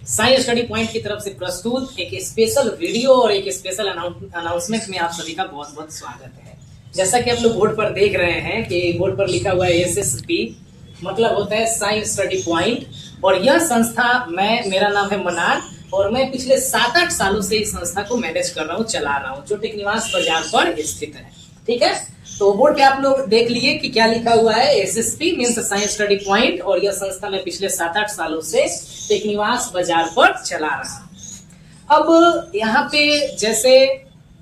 Science study point की तरफ से प्रस्तुत एक स्पेशल वीडियो और एक स्पेशल अनाउंसमेंट में आप सभी का बहुत बहुत स्वागत है। जैसा कि आप लोग बोर्ड पर देख रहे हैं कि बोर्ड पर लिखा हुआ है SSP, मतलब होता है साइंस स्टडी पॉइंट। और यह संस्था मेरा नाम है मनार और मैं पिछले 7-8 सालों से इस संस्था को मैनेज कर रहा हूँ, चला रहा हूँ, जो टेकनिवास बाजार पर स्थित है। ठीक है, तो बोर्ड पे आप लोग देख लिए कि क्या लिखा हुआ है। SSP means science study point, और यह संस्था मैं पिछले 7-8 सालों से टेकनिवास बाजार पर चला रहा हूं। अब यहाँ पे जैसे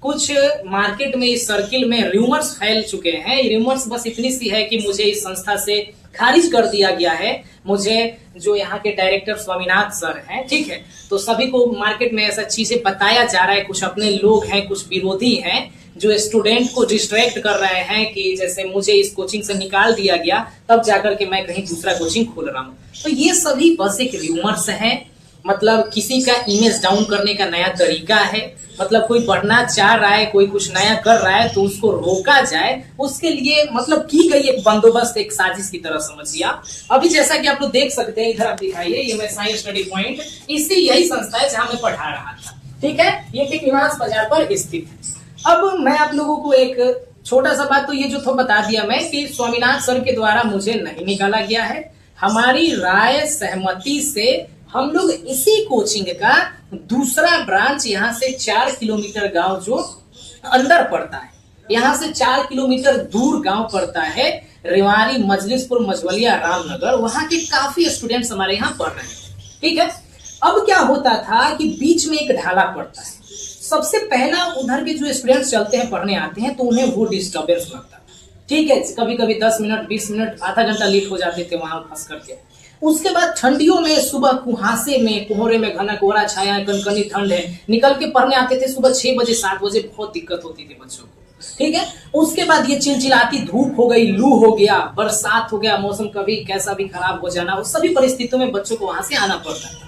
कुछ मार्केट में इस सर्किल में रूमर्स फैल चुके हैं। रूमर्स बस इतनी सी है कि मुझे इस संस्था से खारिज कर दिया गया है। मुझे जो यहाँ के डायरेक्टर स्वामीनाथ सर हैं, ठीक है, तो सभी को मार्केट में ऐसा चीजें बताया जा रहा है। कुछ अपने लोग हैं, कुछ विरोधी हैं जो स्टूडेंट को डिस्ट्रैक्ट कर रहे हैं कि जैसे मुझे इस कोचिंग से निकाल दिया गया तब जाकर के मैं कहीं दूसरा कोचिंग खोल रहा हूँ। तो ये सभी बस एक रूमर्स है, मतलब किसी का इमेज डाउन करने का नया तरीका है। मतलब कोई बढ़ना चाह रहा है, कोई कुछ नया कर रहा है तो उसको रोका जाए, उसके लिए मतलब की गई एक बंदोबस्त, एक साजिश की तरह समझिए आप। अभी जैसा कि आप लोग देख सकते हैं, इधर आप दिखाइए, ये मैं साइंस स्टडी पॉइंट, इससे यही संस्था है जहां मैं पढ़ा रहा था। ठीक है, ये टेकनिवास बाजार पर स्थित है। अब मैं आप लोगों को एक छोटा सा बात तो ये जो बता दिया मैं कि स्वामीनाथ सर के द्वारा मुझे नहीं निकाला गया है। हमारी राय सहमति से हम लोग इसी कोचिंग का दूसरा ब्रांच यहाँ से 4 किलोमीटर गांव जो अंदर पड़ता है, यहाँ से 4 किलोमीटर दूर गांव पड़ता है, रेवाड़ी, मजलिसपुर, मझवलिया, रामनगर, वहां के काफी स्टूडेंट्स हमारे यहाँ पढ़ रहे हैं। ठीक है, अब क्या होता था कि बीच में एक ढाला पड़ता है। सबसे पहला उधर के जो स्टूडेंट्स चलते हैं, पढ़ने आते हैं, तो उन्हें वो डिस्टर्बेंस लगता था। ठीक है, कभी कभी 10 मिनट, 20 मिनट, आधा घंटा लेट हो जाते थे वहां फंस करके। उसके बाद ठंडियों में, सुबह कुहासे में, कोहरे में, घना कोहरा छाया है, कनकनी ठंड है, निकल के पढ़ने आते थे सुबह 6 बजे, 7 बजे, बहुत दिक्कत होती थी बच्चों को। ठीक है, उसके बाद ये चिलचिलाती धूप हो गई, लू हो गया, बरसात हो गया, मौसम कभी कैसा भी खराब हो जाना, उस सभी परिस्थितियों में बच्चों को वहां से आना पड़ता था।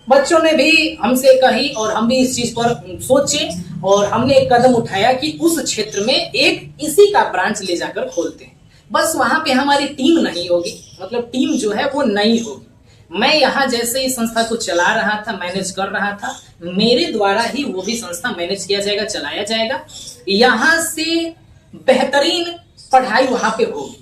बच्चों ने भी हमसे कही और हम भी इस चीज पर सोचे और हमने एक कदम उठाया कि उस क्षेत्र में एक इसी का ब्रांच ले जाकर खोलते हैं। बस वहां पे हमारी टीम नहीं होगी, मतलब टीम जो है वो नई होगी। मैं यहाँ जैसे इस संस्था को चला रहा था, मैनेज कर रहा था, मेरे द्वारा ही वो भी संस्था मैनेज किया जाएगा, चलाया जाएगा। यहाँ से बेहतरीन पढ़ाई वहां पे होगी।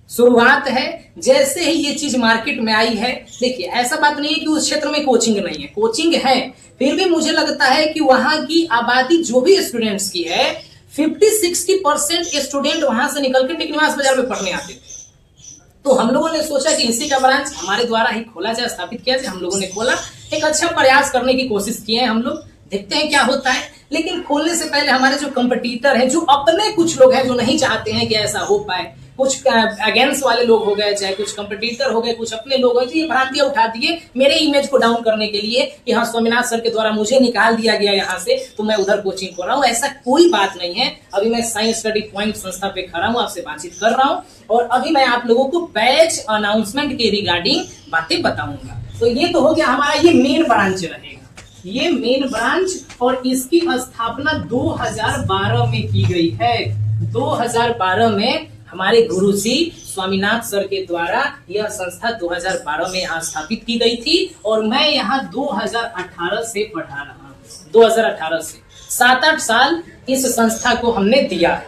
शुरुआत है, जैसे ही ये चीज मार्केट में आई है, देखिए ऐसा बात नहीं है कि उस क्षेत्र में कोचिंग नहीं है, कोचिंग है, फिर भी मुझे लगता है कि वहां की आबादी जो भी स्टूडेंट्स की है, 50-60% स्टूडेंट वहां से निकल के टेकनिवास बाजार में पढ़ने आते थे। तो हम लोगों ने सोचा कि इसी का ब्रांच हमारे द्वारा ही खोला जाए, स्थापित किया जाए। हम लोगों ने खोला, एक अच्छा प्रयास करने की कोशिश किए हैं हम लोग, देखते हैं क्या होता है। लेकिन खोलने से पहले हमारे जो कंपटीटर हैं, जो अपने कुछ लोग हैं जो नहीं चाहते हैं कि ऐसा हो पाए, कुछ अगेंस्ट वाले लोग हो गए, चाहे कुछ कंपटीटर हो गए, कुछ अपने लोग हो गए, ये भ्रांतियां उठा दिए मेरे इमेज को डाउन करने के लिए कि हाँ, स्वामीनाथ सर के द्वारा मुझे निकाल दिया गया यहाँ से तो मैं उधर कोचिंग खोल रहा हूँ। ऐसा कोई बात नहीं है। अभी मैं साइंस स्टडी पॉइंट संस्था पे खड़ा हूँ, आपसे बातचीत कर रहा हूँ और अभी मैं आप लोगों को बैच अनाउंसमेंट के रिगार्डिंग बातें बताऊंगा। तो ये तो हो गया हमारा, ये मेन ब्रांच रहेगा, ये मेन ब्रांच, और इसकी स्थापना 2012 में की गई है। 2012 में हमारे गुरुजी स्वामीनाथ सर के द्वारा यह संस्था 2012 में यहाँ स्थापित की गई थी और मैं यहाँ 2018 से पढ़ा रहा हूँ। 2018 से 7-8 साल इस संस्था को हमने दिया है।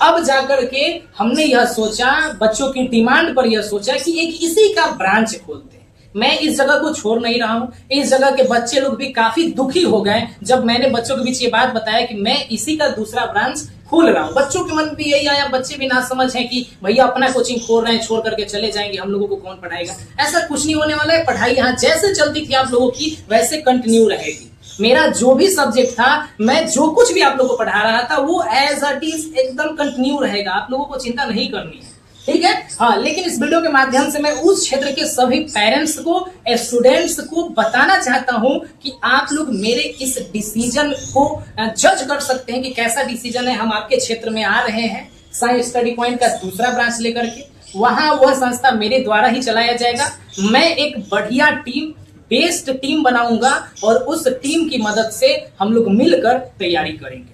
अब जाकर के हमने यह सोचा, बच्चों की डिमांड पर यह सोचा कि एक इसी का ब्रांच खोलते हैं। मैं इस जगह को छोड़ नहीं रहा हूँ। इस जगह के बच्चे लोग भी काफी दुखी हो गए जब मैंने बच्चों के बीच ये बात बताया कि मैं इसी का दूसरा ब्रांच खोल रहा हूँ। बच्चों के मन में भी यही आया, बच्चे भी ना समझ है कि भैया अपना कोचिंग खोल रहे हैं, छोड़ करके चले जाएंगे, हम लोगों को कौन पढ़ाएगा। ऐसा कुछ नहीं होने वाला है। पढ़ाई यहाँ जैसे चलती थी आप लोगों की वैसे कंटिन्यू रहेगी। मेरा जो भी सब्जेक्ट था, मैं जो कुछ भी आप लोगों को पढ़ा रहा था, वो एज इट इज एकदम कंटिन्यू रहेगा। आप लोगों को चिंता नहीं करनी है, ठीक है। हाँ, लेकिन इस वीडियो के माध्यम से मैं उस क्षेत्र के सभी पेरेंट्स को, स्टूडेंट्स को बताना चाहता हूं कि आप लोग मेरे इस डिसीजन को जज कर सकते हैं कि कैसा डिसीजन है। हम आपके क्षेत्र में आ रहे हैं साइंस स्टडी पॉइंट का दूसरा ब्रांच लेकर के, वहां वह संस्था मेरे द्वारा ही चलाया जाएगा। मैं एक बढ़िया टीम, बेस्ट टीम बनाऊंगा और उस टीम की मदद से हम लोग मिलकर तैयारी करेंगे।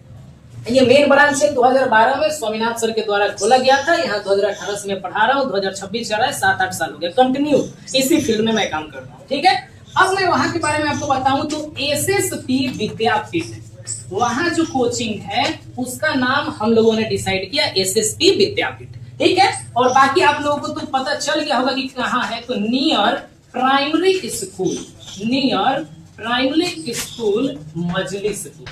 ये मेन ब्रांच है, 2012 में स्वामीनाथ सर के द्वारा खोला गया था। यहाँ 2018 से मैं पढ़ा रहा हूँ, 2026 चल रहा है, 7-8 साल हो गया कंटिन्यू इसी फील्ड में मैं काम कर रहा हूँ। ठीक है, अब मैं वहां के बारे में आपको बताऊं तो एसएसपी विद्यापीठ, वहां जो कोचिंग है उसका नाम हम लोगों ने डिसाइड किया एसएसपी विद्यापीठ, ठीक है। और बाकी आप लोगों को तो पता चल गया होगा कि कहाँ है, तो near primary school, near primary school Majlispur,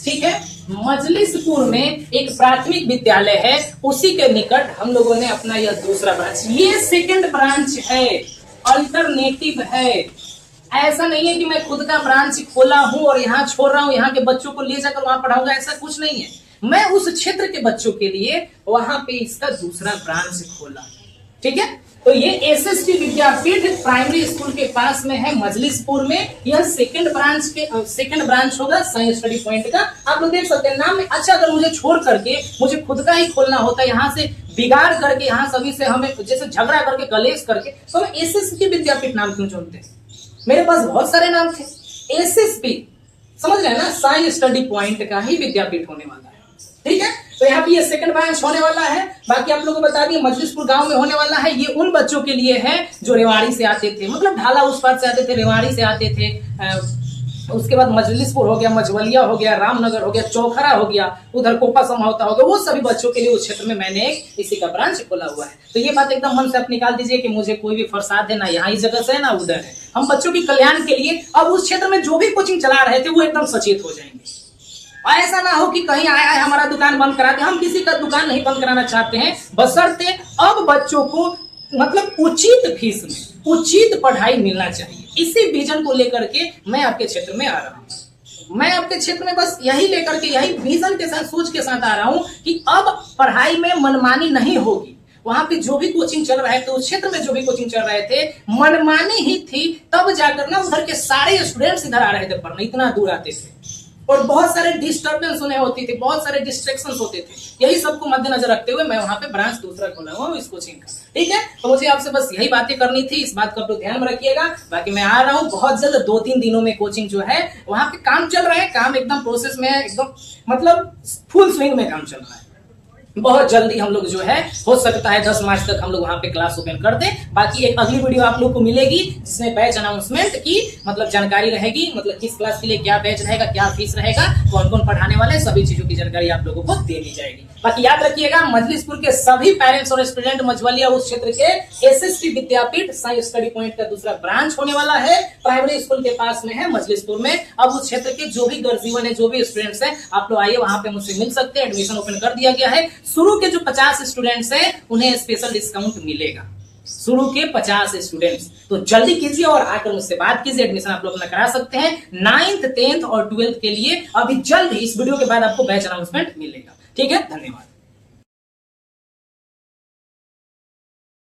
ठीक है। मजलिसपुर में एक प्राथमिक विद्यालय है, उसी के निकट हम लोगों ने अपना यह दूसरा ब्रांच, ये सेकंड ब्रांच है, अल्टरनेटिव है। ऐसा नहीं है कि मैं खुद का ब्रांच खोला हूं और यहाँ छोड़ रहा हूं, यहाँ के बच्चों को ले जाकर वहां पढ़ाऊंगा, ऐसा कुछ नहीं है। मैं उस क्षेत्र के बच्चों के लिए वहां पे इसका दूसरा ब्रांच खोला, ठीक है। तो ये एसएसपी विद्यापीठ प्राइमरी स्कूल के पास में है मजलिसपुर में, यह सेकंड ब्रांच होगा साइंस स्टडी पॉइंट का। आप लोग देख सकते हैं नाम में। अच्छा, अगर मुझे छोड़ करके मुझे खुद का ही खोलना होता, यहाँ से बिगाड़ करके, यहाँ सभी से हमें जैसे झगड़ा करके, कलेश करके, तो हम एसएसपी विद्यापीठ नाम क्यों चुनते हैं? मेरे पास बहुत सारे नाम थे, एसएसपी समझ रहे हैं ना, साइंस स्टडी पॉइंट का ही विद्यापीठ होने वाला है, ठीक है। तो यहाँ पे ये सेकंड ब्रांच होने वाला है। बाकी आप लोगों को बता दिए मजलिसपुर गांव में होने वाला है। ये उन बच्चों के लिए है जो रेवाड़ी से आते थे, मतलब ढाला उस पार से आते थे, रेवाड़ी से आते थे, उसके बाद मजलिसपुर हो गया, मझवलिया हो गया, रामनगर हो गया, चौखरा हो गया, उधर कोपा समझौता हो गया, वो सभी बच्चों के लिए उस क्षेत्र में मैंने एक इसी का ब्रांच खोला हुआ है। तो ये बात एकदम मन से आप निकाल दीजिए कि मुझे कोई भी फरसाद है ना, यहाँ इस जगह से है ना उधर है। हम बच्चों के कल्याण के लिए अब उस क्षेत्र में जो भी कोचिंग चला रहे थे वो एकदम सचेत हो जाएंगे। ऐसा ना हो कि कहीं आया है हमारा दुकान बंद करा दे। हम किसी का दुकान नहीं बंद कराना चाहते हैं, बशर्ते अब बच्चों को मतलब उचित फीस में उचित पढ़ाई मिलना चाहिए। इसी विजन को लेकर के मैं आपके क्षेत्र में आ रहा हूँ। मैं आपके क्षेत्र में बस यही लेकर के, यही विजन के साथ, सोच के साथ आ रहा हूँ कि अब पढ़ाई में मनमानी नहीं होगी। वहां पे जो भी कोचिंग चल रहे थे, उस क्षेत्र में जो भी कोचिंग चल रहे थे, मनमानी ही थी। तब जाकर ना उधर के सारे स्टूडेंट्स इधर आ रहे थे पढ़ने, इतना दूर आते थे और बहुत सारे डिस्टर्बेंस उन्हें होती थी, बहुत सारे डिस्ट्रैक्शंस होते थे। यही सबको मद्देनजर रखते हुए मैं वहां पे ब्रांच दूसरा खोला हुआ इस कोचिंग का, ठीक है। तो मुझे आपसे बस यही बातें करनी थी, इस बात को आप लोग ध्यान में रखिएगा। बाकी मैं आ रहा हूँ बहुत जल्द, 2-3 दिनों में कोचिंग जो है वहां पे काम चल रहा है, काम एकदम प्रोसेस में है, एकदम मतलब फुल स्विंग में काम चल रहा है। बहुत जल्दी हम लोग जो है, हो सकता है 10 मार्च तक हम लोग वहां पे क्लास ओपन कर दें। बाकी एक अगली वीडियो आप लोग को मिलेगी जिसमें बैच अनाउंसमेंट की मतलब जानकारी रहेगी, मतलब किस क्लास के लिए क्या बैच रहेगा, क्या फीस रहेगा, कौन कौन पढ़ाने वाले, सभी चीजों की जानकारी आप लोगों को दे दी जाएगी। बाकी याद रखिएगा, मजलिसपुर के सभी पेरेंट्स और स्टूडेंट, मझवलिया उस क्षेत्र के एसएसपी विद्यापीठ साइंस स्टडी पॉइंट का दूसरा ब्रांच होने वाला है, प्राइमरी स्कूल के पास में है मजलिसपुर में। अब उस क्षेत्र के जो भी गर्जीवन है, जो भी स्टूडेंट्स हैं, आप लोग आइए, वहां पे मुझसे मिल सकते हैं। एडमिशन ओपन कर दिया गया है। शुरू के जो 50 स्टूडेंट्स हैं उन्हें स्पेशल डिस्काउंट मिलेगा, शुरू के 50 स्टूडेंट्स। तो जल्दी कीजिए और आकर मुझसे बात कीजिए। एडमिशन आप लोग अपना करा सकते हैं 9th, 10th और 12th के लिए। अभी जल्द इस वीडियो के बाद आपको बैच अनाउंसमेंट मिलेगा, ठीक है। धन्यवाद।